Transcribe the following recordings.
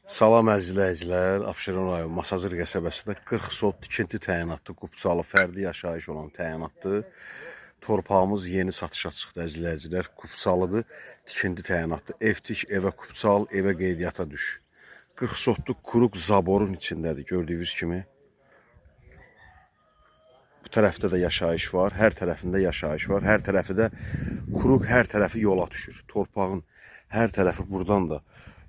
Salam əzizləyicilər, Abşeron rayon Masazır qəsəbəsində 40 sot tikinti təyinatlı, Qubçalı fərdi yaşayış olan təyinatlı. Torpağımız yeni satışa çıxdı əzizləyicilər. Qubçalıdır, tikinti təyinatlı. Ev tik, evə Qubçal, evə qeydiyyata düş. 40 sotluq quruq zaborun içindədir, gördüyünüz kimi. Bu tərəfdə də yaşayış var, hər tərəfində yaşayış var. Hər tərəfi də quruq, hər tərəfi yola düşür. Torpağın hər tərəfi buradan da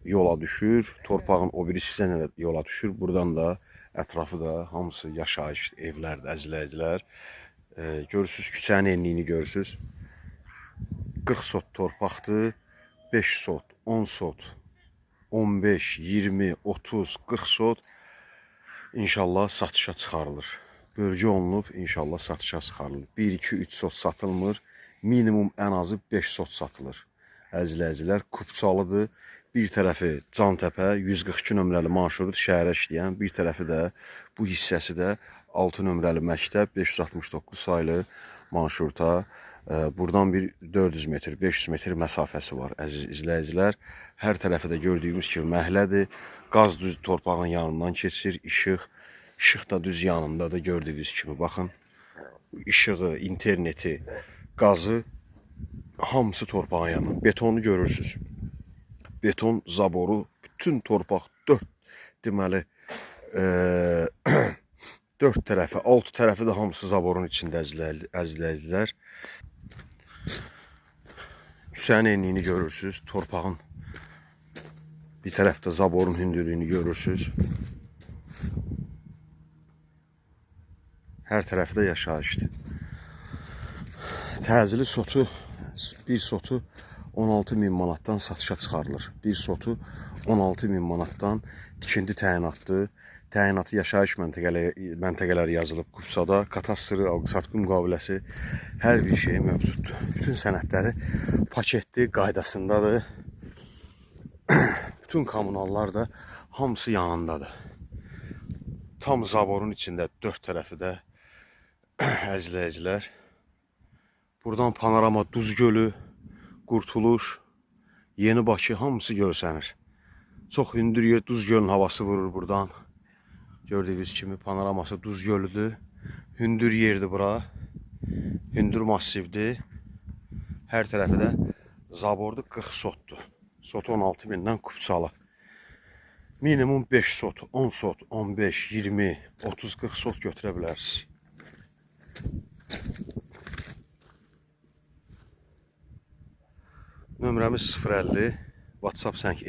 yola düşür. Torpağın o biri hissəsinə də yola düşür. Buradan da ətrafı da hamısı yaşayış evlərdir əzizləyicilər. Görürsünüz, küçənin enliyini görürsünüz. 40 sot torpaqdır. 5 sot, 10 sot, 15, 20, 30, 40 sot inşallah satışa çıxarılır. Bölgə olunub, inşallah satışa çıxarılır. 1, 2, 3 sot satılmır. Minimum ən azı 5 sot satılır. Əzizləyicilər, Qubçalıdır. Bir tərəfi Cantəpə 142 nömrəli marşrut şəhərə işləyən, bir tərəfi də bu hissəsi də 6 nömrəli məktəb 569 saylı marşruta. Buradan bir 400 metr, 500 metr məsafəsi var əziz izləyicilər. Hər tərəfi də gördüyümüz kimi məhlədir. Qaz düz torpağın yanından keçir, işıq da düz yanındadır gördüyünüz kimi. Baxın, işığı, interneti, qazı hamısı torpağın yanında. Betonu görürsünüz. Beton zaboru, bütün torpaq 4 deməli 4 tərəfi, 6 tərəfi də hamısı zaborun içində əzizləyicilər. Küçənin enliyini görürsünüz, torpağın bir tərəfdə zaborun hündürlüyünü görürsünüz. Hər tərəfi də yaşayışdır. Təzili sotu, bir sotu 16.000 manatdan satışa çıxarılır. Bir sotu 16.000 manatdan tikinti təyinatlı. Təyinatı yaşayış məntəqələri yazılıb Qubçada. Katastrı, alqı-satqı müqaviləsi, hər bir şey mövcuddur. Bütün sənədləri paketli qaydasındadır. Bütün kommunallar da hamısı yanındadır. Tam zaborun içində 4 tərəfi də əzizləyicilər. Buradan panorama Duz Gölü, Qurtuluş, Yeni Bakı hamısı görsənir. Çox hündür yer, Duz Gölünün havası vurur buradan. Gördüyünüz kimi panoraması Duz Gölüdür. Hündür yerdir bura. Hündür massivdir. Hər tərəfi də zabordur, 40 sotdur. Sot 16.000-dən Qubçalı. Minimum 5 sot, 10 sot, 15, 20, 30, 40 sot götürə bilərsiniz. Nömrəmiz 050, WhatsApp zəng